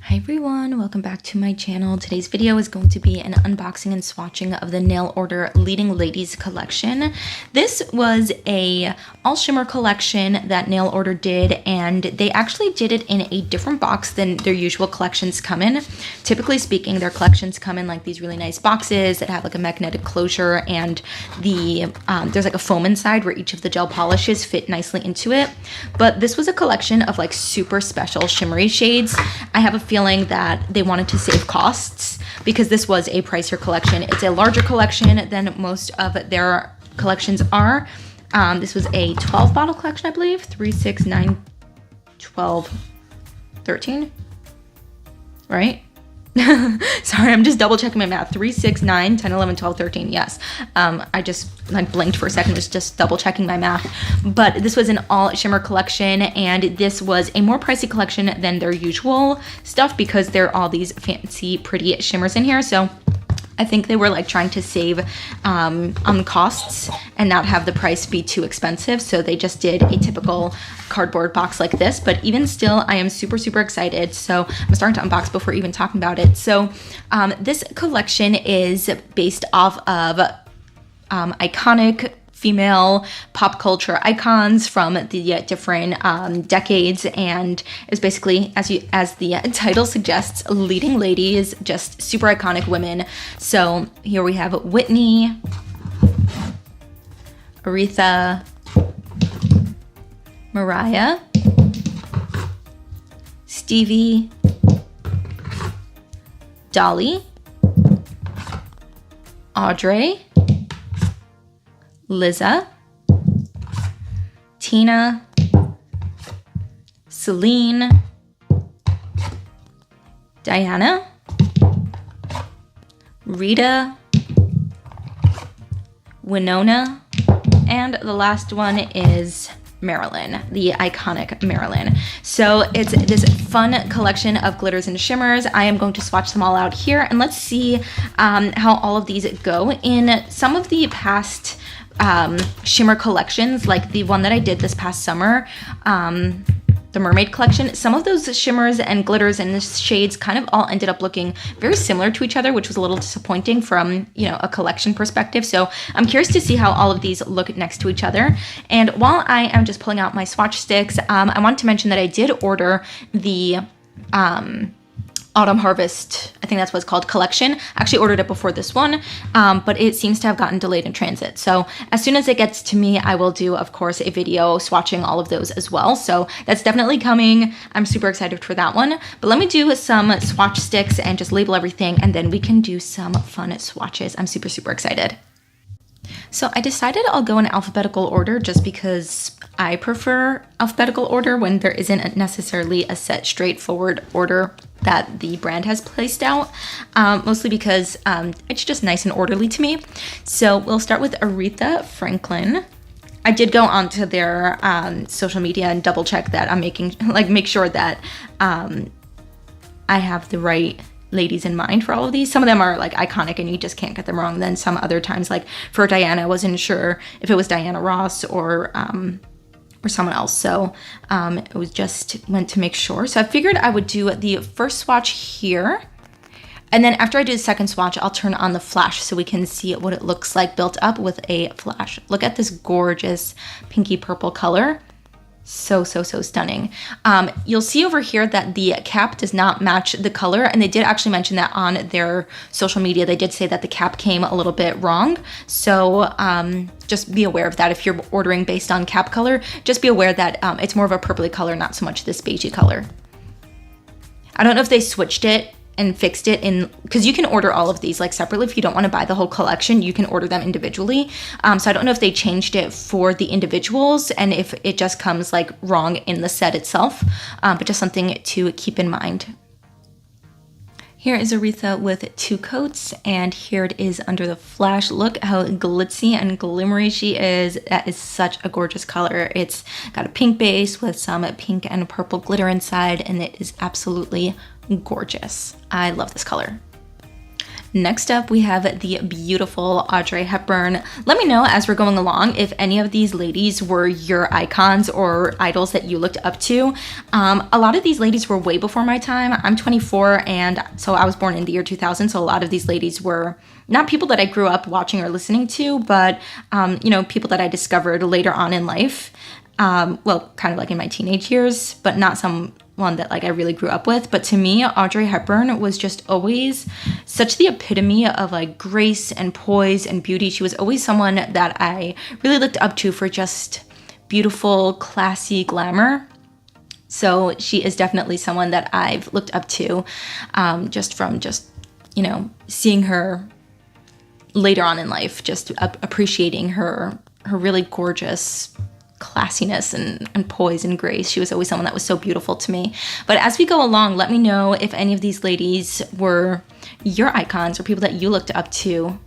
Hi everyone, welcome back to my channel. Today's video is going to be an unboxing and swatching of the Nail Order Leading Ladies collection. This was a all shimmer collection that Nail Order did, and they actually did it in a different box than their usual collections come in. Typically speaking, their collections come in like these really nice boxes that have like a magnetic closure, and there's like a foam inside where each of the gel polishes fit nicely into it. But this was a collection of like super special shimmery shades. I have a feeling that they wanted to save costs because this was a pricier collection. It's a larger collection than most of their collections are. This was a 12 bottle collection, I believe. 3, 6, 9, 12, 13, right? Sorry, I'm just double checking my math. 3, 6, 9, 10, 11, 12, 13. Yes. I just like blinked for a second, just double checking my math. But this was an all shimmer collection, and this was a more pricey collection than their usual stuff because there are all these fancy, pretty shimmers in here. So I think they were like trying to save on costs and not have the price be too expensive. So they just did a typical cardboard box like this. But even still, I am super, super excited. So I'm starting to unbox before even talking about it. So this collection is based off of iconic female pop culture icons from the different decades, and is basically, as the title suggests, leading ladies, just super iconic women. So here we have Whitney, Aretha, Mariah, Stevie, Dolly, Audrey, Liza, Tina, Celine, Diana, Rita, Winona, and the last one is Marilyn, the iconic Marilyn. So it's this fun collection of glitters and shimmers. I am going to swatch them all out here, and let's see how all of these go. In some of the past shimmer collections, like the one that I did this past summer, the mermaid collection, some of those shimmers and glitters and shades kind of all ended up looking very similar to each other, which was a little disappointing from, you know, a collection perspective. So I'm curious to see how all of these look next to each other. And while I am just pulling out my swatch sticks, I want to mention that I did order the Autumn Harvest, I think that's what it's called, collection. I actually ordered it before this one, but it seems to have gotten delayed in transit. So as soon as it gets to me, I will do, of course, a video swatching all of those as well. So that's definitely coming. I'm super excited for that one. But let me do some swatch sticks and just label everything, and then we can do some fun swatches. I'm super, super excited. So I decided I'll go in alphabetical order just because I prefer alphabetical order when there isn't necessarily a set straightforward order that the brand has placed out, mostly because it's just nice and orderly to me. So we'll start with Aretha Franklin. I did go onto their social media and double check that I'm make sure that I have the right ladies in mind for all of these. Some of them are like iconic and you just can't get them wrong. Then some other times, like for Diana, I wasn't sure if it was Diana Ross or someone else. So it was just went to make sure. So I figured I would do the first swatch here. And then after I do the second swatch, I'll turn on the flash so we can see what it looks like built up with a flash. Look at this gorgeous pinky purple color. So, so, so stunning. You'll see over here that the cap does not match the color, and they did actually mention that on their social media. They did say that the cap came a little bit wrong. So just be aware of that. If you're ordering based on cap color, just be aware that it's more of a purpley color, not so much this beigey color. I don't know if they switched it and fixed it in, because you can order all of these like separately. If you don't want to buy the whole collection, you can order them individually. So I don't know if they changed it for the individuals and if it just comes like wrong in the set itself, but just something to keep in mind. Here is Aretha with 2 coats, and here it is under the flash. Look how glitzy and glimmery she is. That is such a gorgeous color. It's got a pink base with some pink and purple glitter inside, and it is absolutely gorgeous. I love this color. Next up, we have the beautiful Audrey Hepburn. Let me know as we're going along if any of these ladies were your icons or idols that you looked up to. A lot of these ladies were way before my time. I'm 24, and so I was born in the year 2000, so a lot of these ladies were not people that I grew up watching or listening to, but, you know, people that I discovered later on in life. Well, kind of like in my teenage years, but not someone that like I really grew up with. But to me, Audrey Hepburn was just always such the epitome of like grace and poise and beauty. She was always someone that I really looked up to for just beautiful, classy glamour. So she is definitely someone that I've looked up to, just from you know, seeing her later on in life, just appreciating her really gorgeous classiness and poise and grace. She was always someone that was so beautiful to me. But as we go along, let me know if any of these ladies were your icons or people that you looked up to.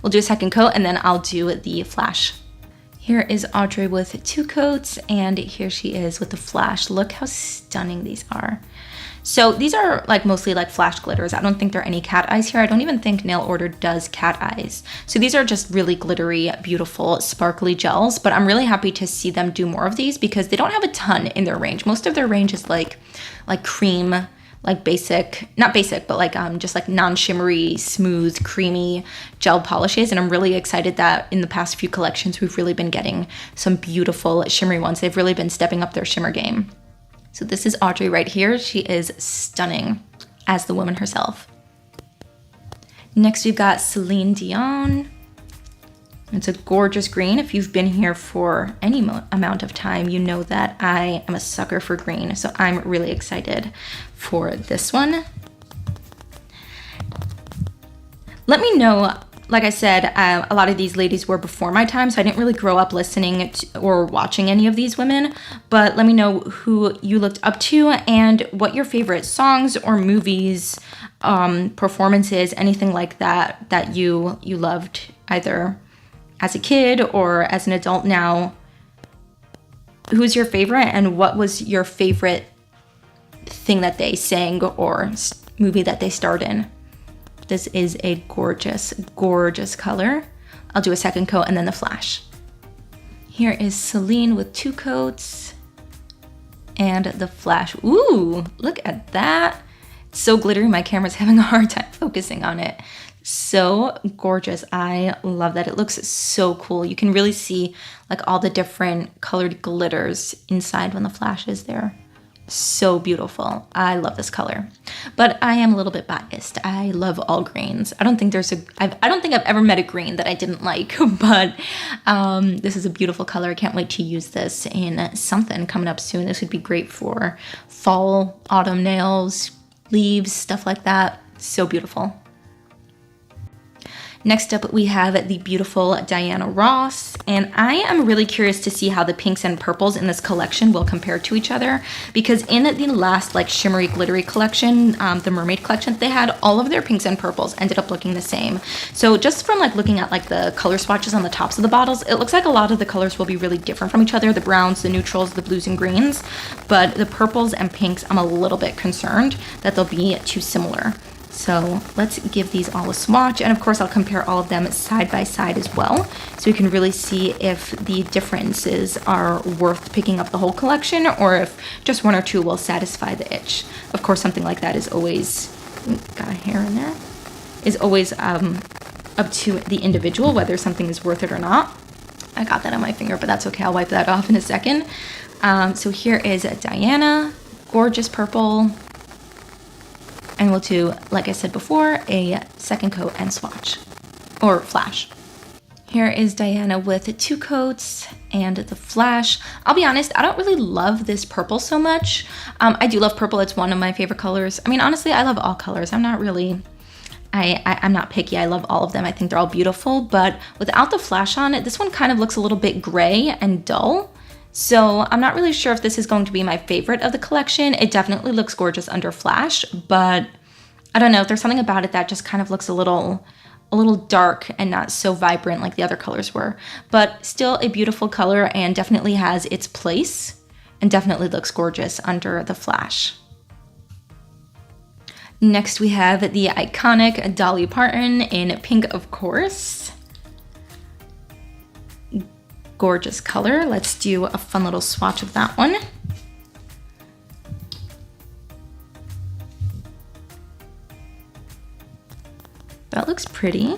We'll do a second coat and then I'll do the flash. Here is Audrey with 2 coats, and here she is with the flash. Look how stunning these are. So these are like mostly like flash glitters. I don't think there are any cat eyes here. I don't even think Nail Order does cat eyes. So these are just really glittery, beautiful, sparkly gels, but I'm really happy to see them do more of these because they don't have a ton in their range. Most of their range is like cream, like basic, not basic, but like just like non-shimmery, smooth, creamy gel polishes. And I'm really excited that in the past few collections, we've really been getting some beautiful shimmery ones. They've really been stepping up their shimmer game. So this is Audrey right here. She is stunning as the woman herself. Next, we've got Celine Dion. It's a gorgeous green. If you've been here for any amount of time, you know that I am a sucker for green. So I'm really excited for this one. Let me know. Like I said, a lot of these ladies were before my time, so I didn't really grow up listening to, or watching any of these women, but let me know who you looked up to and what your favorite songs or movies, performances, anything like that, that you loved either as a kid or as an adult now. Who's your favorite and what was your favorite thing that they sang or movie that they starred in? This is a gorgeous, gorgeous color. I'll do a second coat and then the flash. Here is Celine with 2 coats and the flash. Ooh, look at that. It's so glittery, my camera's having a hard time focusing on it. So gorgeous. I love that. It looks so cool. You can really see like all the different colored glitters inside when the flash is there. So beautiful. I love this color, but I am a little bit biased. I love all greens. I don't think I've ever met a green that I didn't like, but this is a beautiful color. I can't wait to use this in something coming up soon. This would be great for fall, autumn nails, leaves, stuff like that. So beautiful. Next up, we have the beautiful Diana Ross, and I am really curious to see how the pinks and purples in this collection will compare to each other, because in the last like shimmery glittery collection, the mermaid collection they had, all of their pinks and purples ended up looking the same. So just from like looking at like the color swatches on the tops of the bottles, it looks like a lot of the colors will be really different from each other, the browns, the neutrals, the blues and greens, but the purples and pinks, I'm a little bit concerned that they'll be too similar. So let's give these all a swatch, and of course I'll compare all of them side by side as well, so you can really see if the differences are worth picking up the whole collection or if just one or two will satisfy the itch. Of course, something like that is always, got a hair in there, is always up to the individual whether something is worth it or not. I got that on my finger, but that's okay, I'll wipe that off in a second. So here is Diana, gorgeous purple. And we'll do, like I said before, a second coat and swatch, or flash. Here is Diana with 2 coats and the flash. I'll be honest, I don't really love this purple so much. I do love purple, it's one of my favorite colors. I mean, honestly, I love all colors. I'm not really, I'm not picky, I love all of them. I think they're all beautiful, but without the flash on it, this one kind of looks a little bit gray and dull. So I'm not really sure if this is going to be my favorite of the collection. It definitely looks gorgeous under flash, but I don't know, there's something about it that just kind of looks a little dark and not so vibrant like the other colors were. But still a beautiful color and definitely has its place and definitely looks gorgeous under the flash. Next we have the iconic Dolly Parton in pink, of course. Gorgeous color. Let's do a fun little swatch of that one. That looks pretty.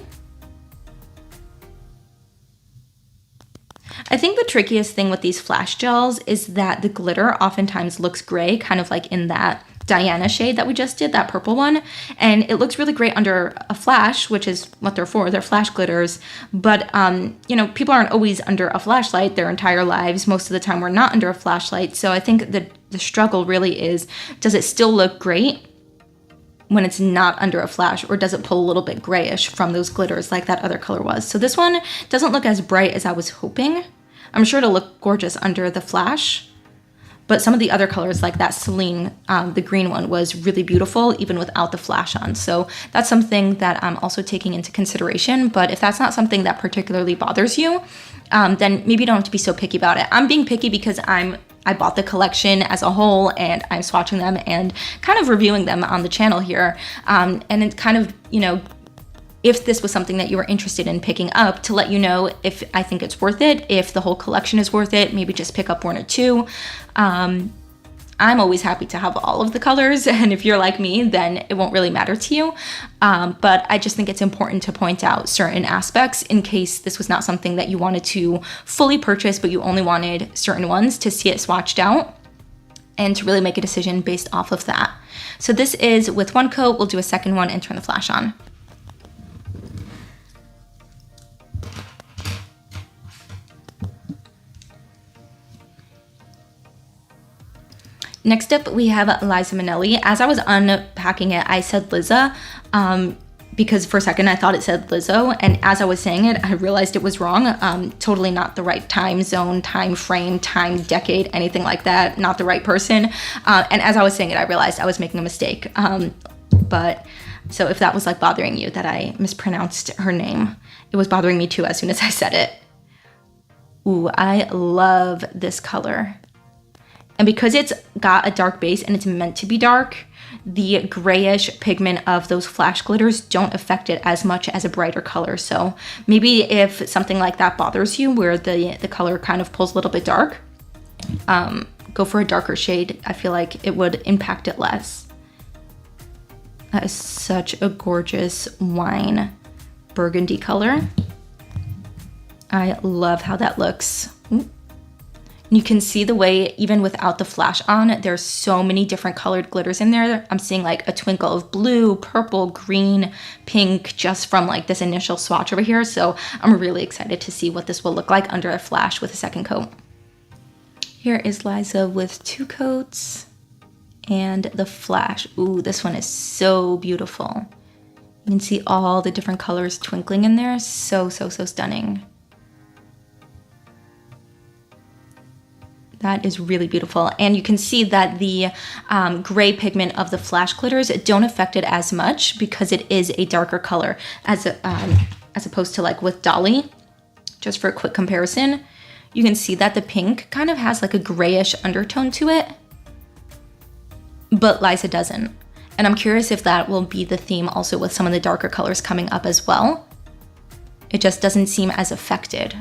I think the trickiest thing with these flash gels is that the glitter oftentimes looks gray, kind of like in that Diana shade that we just did, that purple one. And it looks really great under a flash, which is what they're for, they're flash glitters. But, you know, people aren't always under a flashlight their entire lives. Most of the time we're not under a flashlight. So I think the struggle really is, does it still look great when it's not under a flash, or does it pull a little bit grayish from those glitters like that other color was? So this one doesn't look as bright as I was hoping. I'm sure it'll look gorgeous under the flash, but some of the other colors like that Celine, the green one, was really beautiful even without the flash on. So that's something that I'm also taking into consideration. But if that's not something that particularly bothers you, then maybe you don't have to be so picky about it. I'm being picky because I bought the collection as a whole and I'm swatching them and kind of reviewing them on the channel here. And it's kind of, you know, if this was something that you were interested in picking up, to let you know if I think it's worth it, if the whole collection is worth it, maybe just pick up one or two. I'm always happy to have all of the colors, and if you're like me, then it won't really matter to you. But I just think it's important to point out certain aspects in case this was not something that you wanted to fully purchase, but you only wanted certain ones to see it swatched out and to really make a decision based off of that. So this is with one coat. We'll do a second one and turn the flash on. Next up, we have Liza Minnelli. As I was unpacking it, I said Liza, because for a second I thought it said Lizzo, and as I was saying it, I realized it was wrong. Totally not the right time zone, time frame, time decade, anything like that. Not the right person. And as I was saying it, I realized I was making a mistake. But so if that was like bothering you that I mispronounced her name, it was bothering me too as soon as I said it. Ooh, I love this color. And because it's got a dark base and it's meant to be dark, the grayish pigment of those flash glitters don't affect it as much as a brighter color. So maybe if something like that bothers you, where the color kind of pulls a little bit dark, go for a darker shade. I feel like it would impact it less. That is such a gorgeous wine burgundy color. I love how that looks. Ooh. You can see the way, even without the flash on, there's so many different colored glitters in there. I'm seeing like a twinkle of blue, purple, green, pink, just from like this initial swatch over here. So I'm really excited to see what this will look like under a flash with a second coat. Here is Liza with two coats and the flash. Ooh, this one is so beautiful. You can see all the different colors twinkling in there. So, so, so stunning. That is really beautiful. And you can see that the gray pigment of the flash glitters don't affect it as much because it is a darker color as opposed to like with Dolly. Just for a quick comparison, you can see that the pink kind of has like a grayish undertone to it, but Liza doesn't. And I'm curious if that will be the theme also with some of the darker colors coming up as well. It just doesn't seem as affected.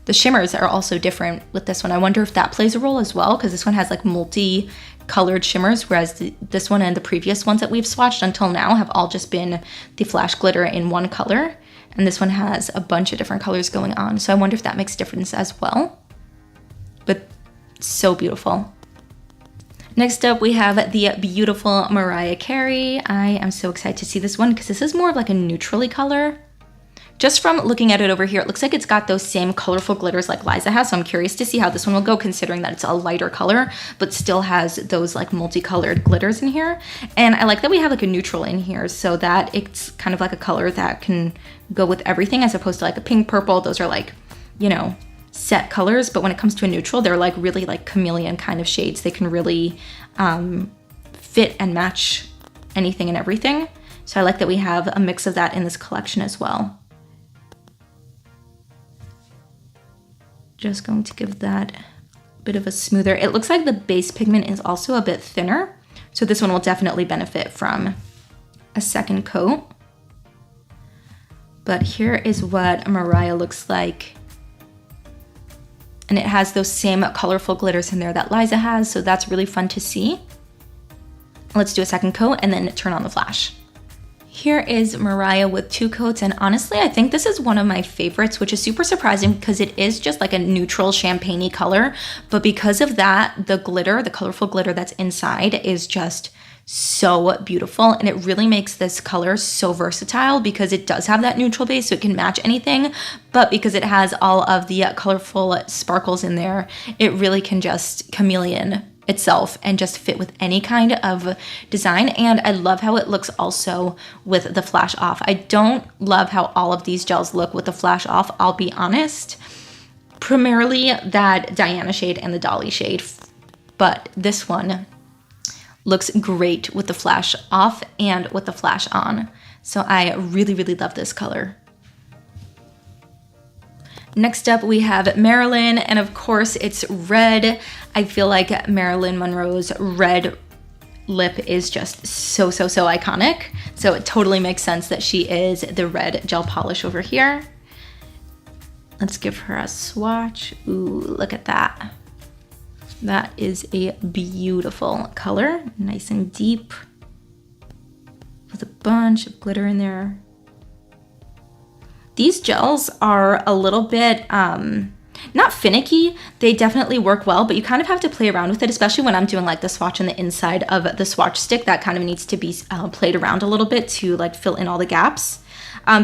The shimmers are also different with this one. I wonder if that plays a role as well, because this one has like multi-colored shimmers, whereas this one and the previous ones that we've swatched until now have all just been the flash glitter in one color. And this one has a bunch of different colors going on. So I wonder if that makes a difference as well. But so beautiful. Next up, we have the beautiful Mariah Carey. I am so excited to see this one because this is more of like a neutrally color. Just from looking at it over here, it looks like it's got those same colorful glitters like Liza has, so I'm curious to see how this one will go, considering that it's a lighter color, but still has those like multicolored glitters in here. And I like that we have like a neutral in here so that it's kind of like a color that can go with everything, as opposed to like a pink, purple. Those are like, you know, set colors, but when it comes to a neutral, they're like really like chameleon kind of shades. They can really fit and match anything and everything. So I like that we have a mix of that in this collection as well. Just going to give that a bit of a smoother. It looks like the base pigment is also a bit thinner, So this one will definitely benefit from a second coat. But here is what Mariah looks like. And it has those same colorful glitters in there that Liza has, so that's really fun to see. Let's do a second coat and then turn on the flash. Here is Mariah with 2 coats, and honestly, I think this is one of my favorites, which is super surprising because it is just like a neutral champagne-y color, but because of that, the glitter, the colorful glitter that's inside is just so beautiful, and it really makes this color so versatile because it does have that neutral base, so it can match anything, but because it has all of the colorful sparkles in there, it really can just chameleon itself and just fit with any kind of design. And I love how it looks also with the flash off. I don't love how all of these gels look with the flash off, I'll be honest. Primarily that Diana shade and the Dolly shade, but this one looks great with the flash off and with the flash on. So I really, really love this color. Next up, we have Marilyn, and of course it's red. I feel like Marilyn Monroe's red lip is just so iconic. So it totally makes sense that she is the red gel polish over here. Let's give her a swatch. Ooh, look at that. That is a beautiful color, nice and deep, with a bunch of glitter in there. These gels are a little bit, not finicky. They definitely work well, but you kind of have to play around with it, especially when I'm doing like the swatch on the inside of the swatch stick. That kind of needs to be played around a little bit to like fill in all the gaps.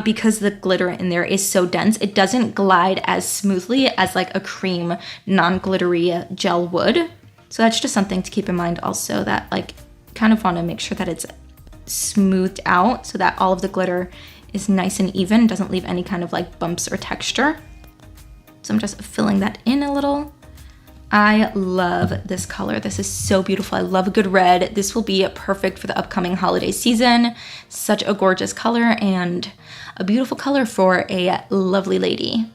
Because the glitter in there is so dense, it doesn't glide as smoothly as like a cream non-glittery gel would. So that's just something to keep in mind also, that like kind of want to make sure that it's smoothed out so that all of the glitter is nice and even, doesn't leave any kind of like bumps or texture. So I'm just filling that in a little. I love this color. This is so beautiful. I love a good red. This will be perfect for the upcoming holiday season. Such a gorgeous color and a beautiful color for a lovely lady.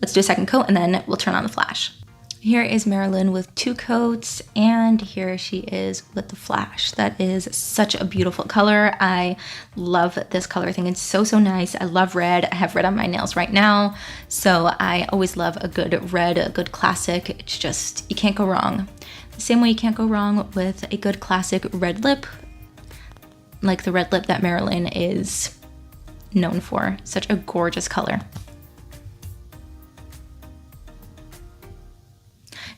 Let's do a second coat and then we'll turn on the flash. Here is Marilyn with 2 coats, and here she is with the flash. That is such a beautiful color. I love this color. I think it's so nice. I love red. I have red on my nails right now, so I always love a good red, a good classic. It's just, you can't go wrong. The same way you can't go wrong with a good classic red lip, like the red lip that Marilyn is known for. Such a gorgeous color.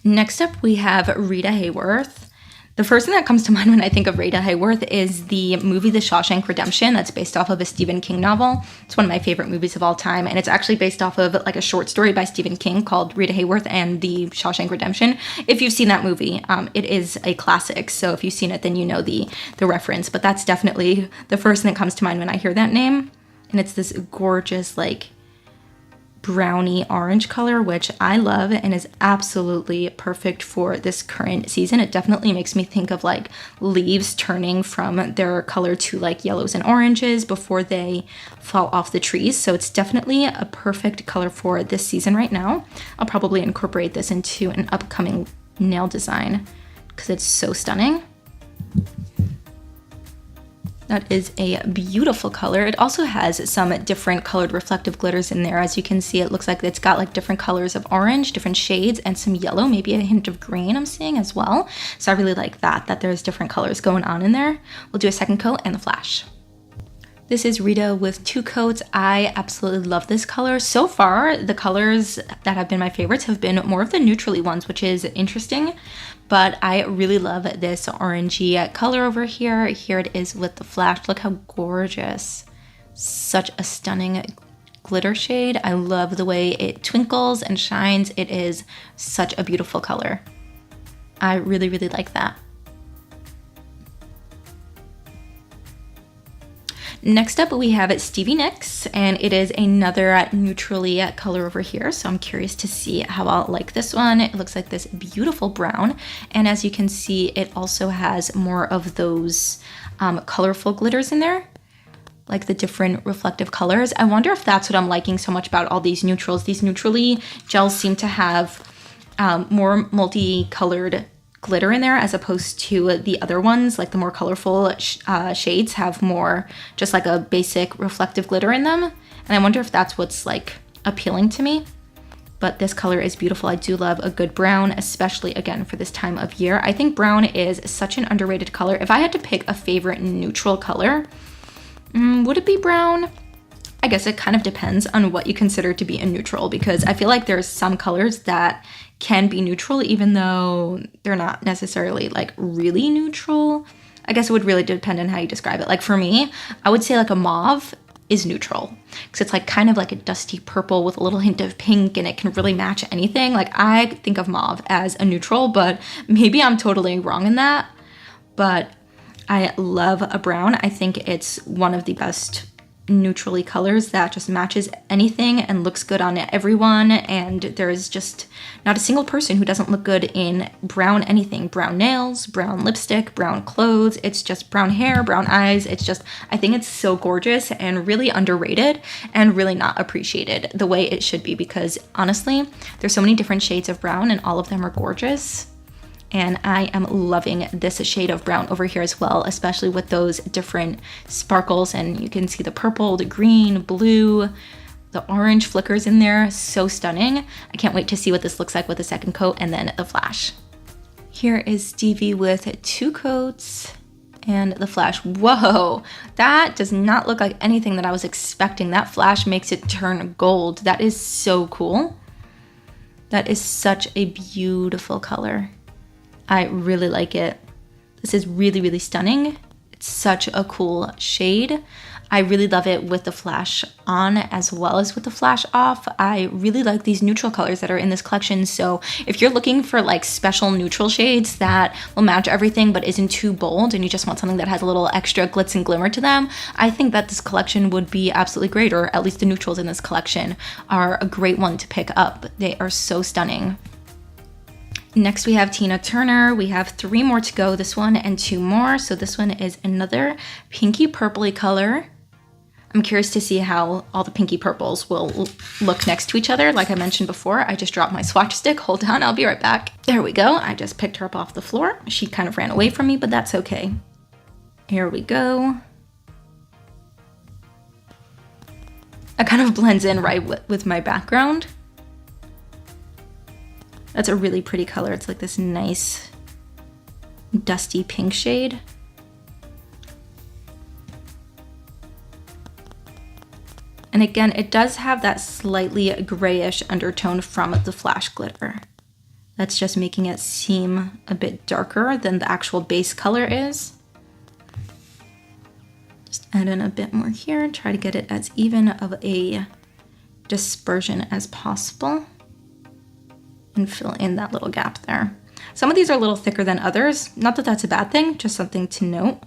Next up, we have Rita Hayworth. The first thing that comes to mind when I think of Rita Hayworth is the movie The Shawshank Redemption. That's based off of a Stephen King novel. It's one of my favorite movies of all time, and it's actually based off of like a short story by Stephen King called Rita Hayworth and the Shawshank Redemption. If you've seen that movie, it is a classic, so if you've seen it, then you know the reference, but that's definitely the first thing that comes to mind when I hear that name. And it's this gorgeous, like, brownie orange color, which I love and is absolutely perfect for this current season. It definitely makes me think of like leaves turning from their color to like yellows and oranges before they fall off the trees. So it's definitely a perfect color for this season right now. I'll probably incorporate this into an upcoming nail design because it's so stunning. That is a beautiful color. It also has some different colored reflective glitters in there. As you can see, it looks like it's got like different colors of orange, different shades, and some yellow, maybe a hint of green I'm seeing as well. So I really like that there's different colors going on in there. We'll do a second coat and the flash. This is Rita with 2 coats. I absolutely love this color. So far, the colors that have been my favorites have been more of the neutrally ones, which is interesting, but I really love this orangey color over here. Here it is with the flash. Look how gorgeous. Such a stunning glitter shade. I love the way it twinkles and shines. It is such a beautiful color. I really, really like that. Next up, we have Stevie Nicks, and it is another neutrally color over here. So I'm curious to see how I'll like this one. It looks like this beautiful brown. And as you can see, it also has more of those colorful glitters in there, like the different reflective colors. I wonder if that's what I'm liking so much about all these neutrals. These neutrally gels seem to have more multicolored glitter in there as opposed to the other ones, like the more colorful shades have more just like a basic reflective glitter in them. And I wonder if that's what's like appealing to me. But this color is beautiful. I do love a good brown, especially again for this time of year. I think brown is such an underrated color. If I had to pick a favorite neutral color, would it be brown? I guess it kind of depends on what you consider to be a neutral, because I feel like there's some colors that can be neutral even though they're not necessarily like really neutral. I guess it would really depend on how you describe it. Like for me, I would say like a mauve is neutral because it's like kind of like a dusty purple with a little hint of pink, and it can really match anything. Like I think of mauve as a neutral, but maybe I'm totally wrong in that. But I love a brown. I think it's one of the best neutrally colors that just matches anything and looks good on everyone, and there's just not a single person who doesn't look good in brown anything. Brown nails, brown lipstick, brown clothes, it's just brown hair, brown eyes. It's just, I think it's so gorgeous and really underrated and really not appreciated the way it should be, because honestly there's so many different shades of brown and all of them are gorgeous. And I am loving this shade of brown over here as well, especially with those different sparkles. And you can see the purple, the green, blue, the orange flickers in there. So stunning. I can't wait to see what this looks like with the second coat and then the flash. Here is Stevie with 2 coats and the flash. Whoa, that does not look like anything that I was expecting. That flash makes it turn gold. That is so cool. That is such a beautiful color. I really like it. This is really, really stunning. It's such a cool shade. I really love it with the flash on as well as with the flash off. I really like these neutral colors that are in this collection. So if you're looking for like special neutral shades that will match everything but isn't too bold, and you just want something that has a little extra glitz and glimmer to them, I think that this collection would be absolutely great, or at least the neutrals in this collection are a great one to pick up. They are so stunning. Next we have Tina Turner. We have 3 more to go, this one and 2 more. So this one is another pinky purpley color. I'm curious to see how all the pinky purples will look next to each other. Like I mentioned before, I just dropped my swatch stick. Hold on, I'll be right back. There we go. I just picked her up off the floor. She kind of ran away from me, but that's okay. Here we go. It kind of blends in right with my background. That's a really pretty color. It's like this nice dusty pink shade. And again, it does have that slightly grayish undertone from the flash glitter. That's just making it seem a bit darker than the actual base color is. Just add in a bit more here, try to get it as even of a dispersion as possible. And fill in that little gap there. Some of these are a little thicker than others. Not that that's a bad thing, just something to note.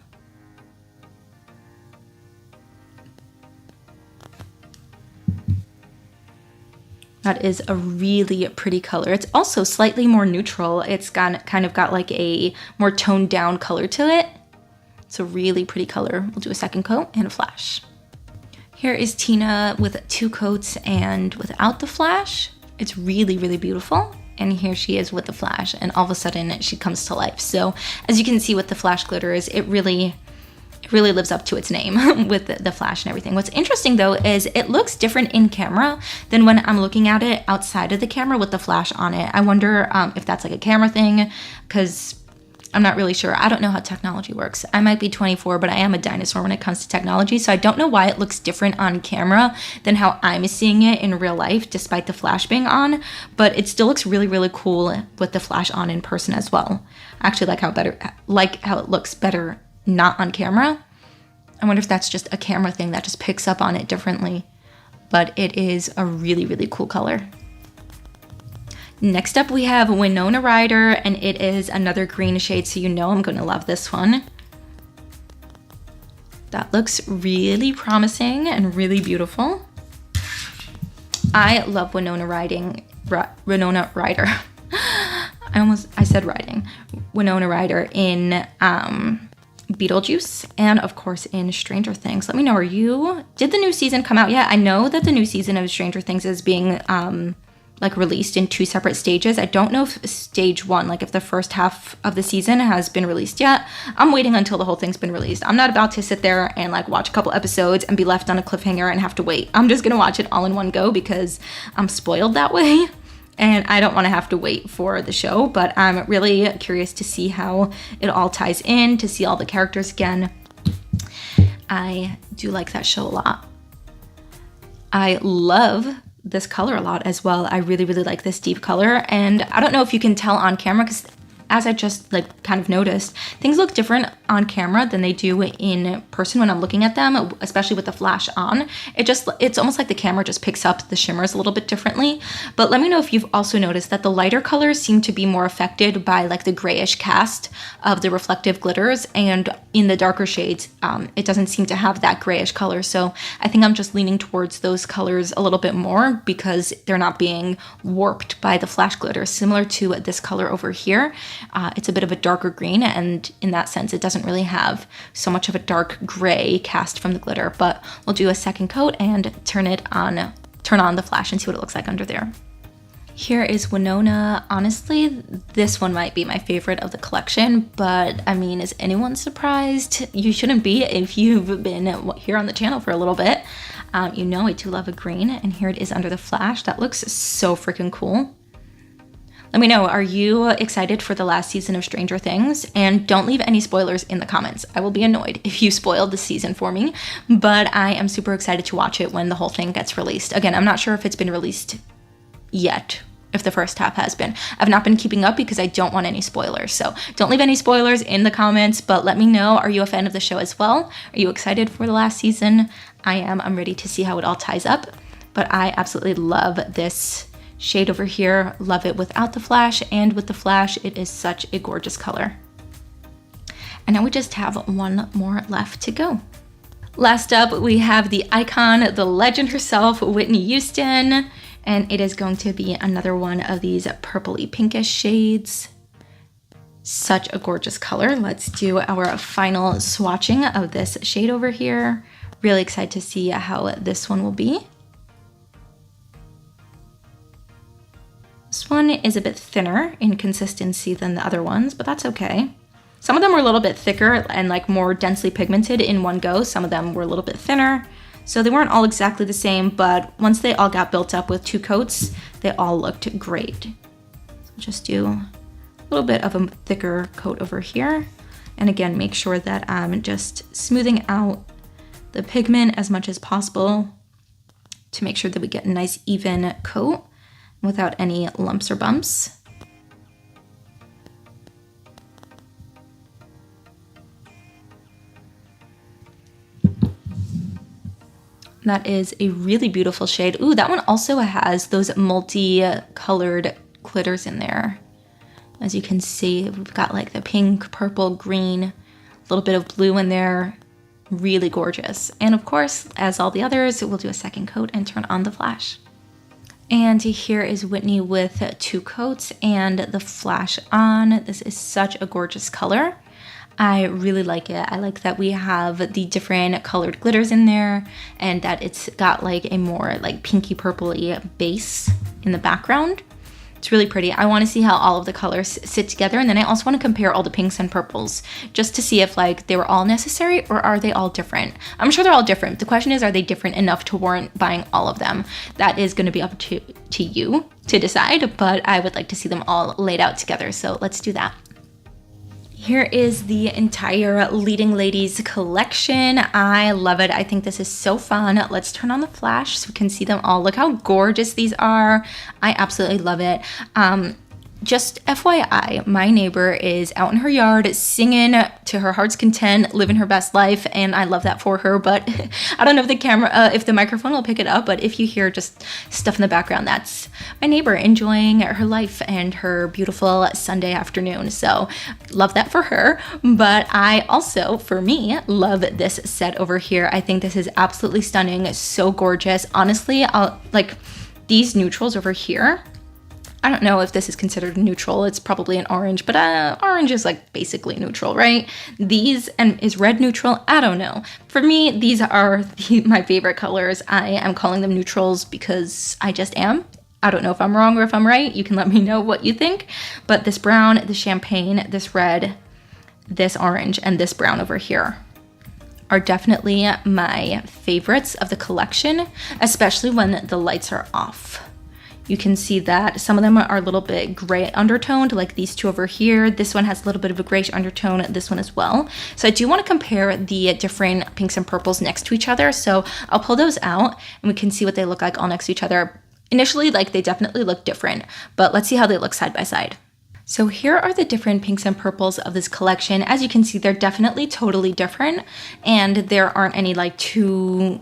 That is a really pretty color. It's also slightly more neutral. It's kind of got like a more toned down color to it. It's a really pretty color. We'll do a second coat and a flash. Here is Tina with 2 coats and without the flash. It's really, really beautiful. And here she is with the flash, and all of a sudden she comes to life. So as you can see with the flash glitters, it really lives up to its name with the flash and everything. What's interesting though is it looks different in camera than when I'm looking at it outside of the camera with the flash on it. I wonder if that's like a camera thing, because I'm not really sure. I don't know how technology works. I might be 24, but I am a dinosaur when it comes to technology. So I don't know why it looks different on camera than how I'm seeing it in real life, despite the flash being on. But it still looks really, really cool with the flash on in person as well. I actually like how it looks better not on camera. I wonder if that's just a camera thing that just picks up on it differently. But it is a really, really cool color. Next up we have Winona Ryder, and it is another green shade, so you know I'm going to love this one. That looks really promising and really beautiful. I love Winona Ryder. I said riding. Winona Ryder in Beetlejuice, and of course in Stranger Things. Let me know, did the new season come out yet? I know that the new season of Stranger Things is being like released in 2 separate stages. I don't know if stage 1, like if the first half of the season has been released yet. I'm waiting until the whole thing's been released. I'm not about to sit there and like watch a couple episodes and be left on a cliffhanger and have to wait. I'm just gonna watch it all in one go because I'm spoiled that way. And I don't want to have to wait for the show, but I'm really curious to see how it all ties in, to see all the characters again. I do like that show a lot. I love this color a lot as well. I really, really like this deep color. And I don't know if you can tell on camera, because as I just like kind of noticed, things look different on camera than they do in person when I'm looking at them, especially with the flash on. It's almost like the camera just picks up the shimmers a little bit differently. But let me know if you've also noticed that the lighter colors seem to be more affected by like the grayish cast of the reflective glitters, and in the darker shades, it doesn't seem to have that grayish color. So I think I'm just leaning towards those colors a little bit more because they're not being warped by the flash glitter, similar to this color over here. It's a bit of a darker green, and in that sense, it doesn't really have so much of a dark gray cast from the glitter, but we'll do a second coat and turn on the flash and see what it looks like under there. Here is Winona. Honestly, this one might be my favorite of the collection, but I mean, is anyone surprised? You shouldn't be if you've been here on the channel for a little bit. You know I do love a green, and here it is under the flash. That looks so freaking cool. Let me know, are you excited for the last season of Stranger Things? And don't leave any spoilers in the comments. I will be annoyed if you spoiled the season for me, but I am super excited to watch it when the whole thing gets released. Again, I'm not sure if it's been released yet, if the first half has been. I've not been keeping up because I don't want any spoilers. So don't leave any spoilers in the comments, but let me know, are you a fan of the show as well? Are you excited for the last season? I am. I'm ready to see how it all ties up, but I absolutely love this shade over here. Love it without the flash, and with the flash, it is such a gorgeous color. And now we just have one more left to go. Last up, we have the icon, the legend herself, Whitney Houston, and it is going to be another one of these purpley pinkish shades. Such a gorgeous color. Let's do our final swatching of this shade over here. Really excited to see how this one will be. This one is a bit thinner in consistency than the other ones, but that's okay. Some of them were a little bit thicker and like more densely pigmented in one go. Some of them were a little bit thinner. So they weren't all exactly the same, but once they all got built up with 2 coats, they all looked great. So just do a little bit of a thicker coat over here. And again, make sure that I'm just smoothing out the pigment as much as possible to make sure that we get a nice even coat without any lumps or bumps. That is a really beautiful shade. Ooh, that one also has those multi-colored glitters in there. As you can see, we've got like the pink, purple, green, a little bit of blue in there. Really gorgeous. And of course, as all the others, we'll do a second coat and turn on the flash. And here is Whitney with 2 coats and the flash on. This is such a gorgeous color. I really like it. I like that we have the different colored glitters in there and that it's got like a more like pinky purpley base in the background. It's really pretty. I want to see how all of the colors sit together, and then I also want to compare all the pinks and purples just to see if like they were all necessary or are they all different. I'm sure they're all different. The question is, are they different enough to warrant buying all of them? That is going to be up to you to decide, but I would like to see them all laid out together. So let's do that. Here is the entire Leading Ladies collection. I love it. I think this is so fun. Let's turn on the flash so we can see them all. Look how gorgeous these are. I absolutely love it. Just FYI, my neighbor is out in her yard singing to her heart's content, living her best life, and I love that for her, but I don't know if the camera, if the microphone will pick it up, but if you hear just stuff in the background, that's my neighbor enjoying her life and her beautiful Sunday afternoon, so love that for her. But I also, for me, love this set over here. I think this is absolutely stunning, so gorgeous. Honestly, like these neutrals over here, I don't know if this is considered neutral. It's probably an orange, but orange is like basically neutral, right? These, and is red neutral? I don't know. For me, these are my favorite colors. I am calling them neutrals because I just am. I don't know if I'm wrong or if I'm right. You can let me know what you think. But this brown, this champagne, this red, this orange, and this brown over here are definitely my favorites of the collection, especially when the lights are off. You can see that some of them are a little bit gray undertoned, like these two over here. This one has a little bit of a grayish undertone, this one as well. So I do want to compare the different pinks and purples next to each other. So I'll pull those out and we can see what they look like all next to each other. Initially, like they definitely look different, but let's see how they look side by side. So here are the different pinks and purples of this collection. As you can see, they're definitely totally different, and there aren't any like too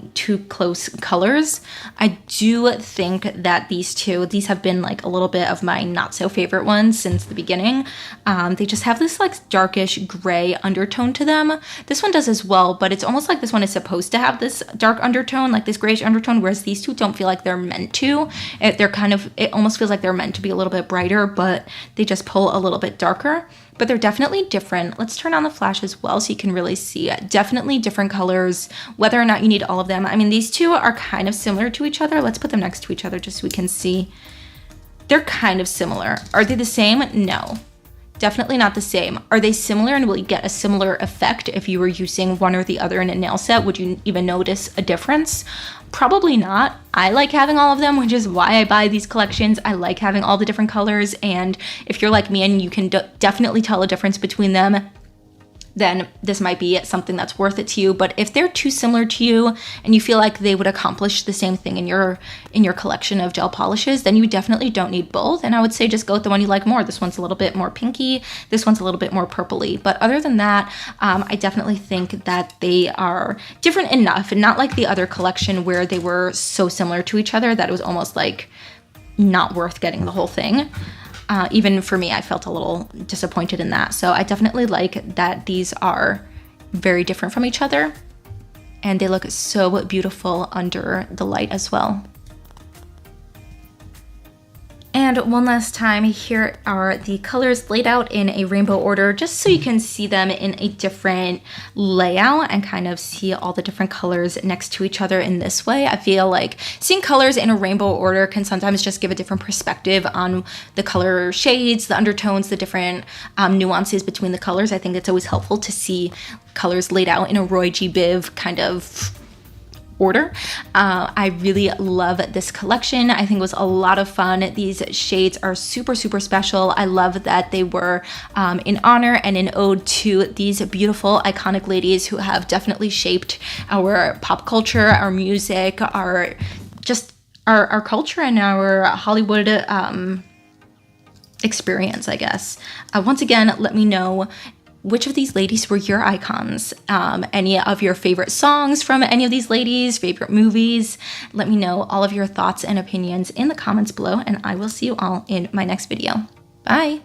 close colors. I do think that these have been like a little bit of my not so favorite ones since the beginning. They just have this like darkish gray undertone to them. This one does as well, but it's almost like this one is supposed to have this dark undertone, like this grayish undertone, whereas these two don't feel like they're meant to. It almost feels like they're meant to be a little bit brighter, but they just pull a little bit darker, but they're definitely different. Let's turn on the flash as well so you can really see it. Definitely different colors, whether or not you need all of them. I mean, these two are kind of similar to each other. Let's put them next to each other just so we can see. They're kind of similar. Are they the same? No. Definitely not the same. Are they similar, and will you get a similar effect if you were using one or the other in a nail set? Would you even notice a difference? Probably not. I like having all of them, which is why I buy these collections. I like having all the different colors, and if you're like me and you can definitely tell a difference between them, then this might be something that's worth it to you. But if they're too similar to you and you feel like they would accomplish the same thing in your collection of gel polishes, then you definitely don't need both. And I would say just go with the one you like more. This one's a little bit more pinky. This one's a little bit more purpley. But other than that, I definitely think that they are different enough, and not like the other collection where they were so similar to each other that it was almost like not worth getting the whole thing. Even for me, I felt a little disappointed in that. So I definitely like that these are very different from each other, and they look so beautiful under the light as well. And one last time, here are the colors laid out in a rainbow order, just so you can see them in a different layout and kind of see all the different colors next to each other in this way. I feel like seeing colors in a rainbow order can sometimes just give a different perspective on the color shades, the undertones, the different nuances between the colors. I think it's always helpful to see colors laid out in a Roy G. Biv kind of order. I really love this collection. I think it was a lot of fun. These shades are super, super special. I love that they were in honor and in ode to these beautiful, iconic ladies who have definitely shaped our pop culture, our music, our culture, and our Hollywood experience, I guess. Once again, let me know which of these ladies were your icons? Any of your favorite songs from any of these ladies, favorite movies? Let me know all of your thoughts and opinions in the comments below, and I will see you all in my next video. Bye!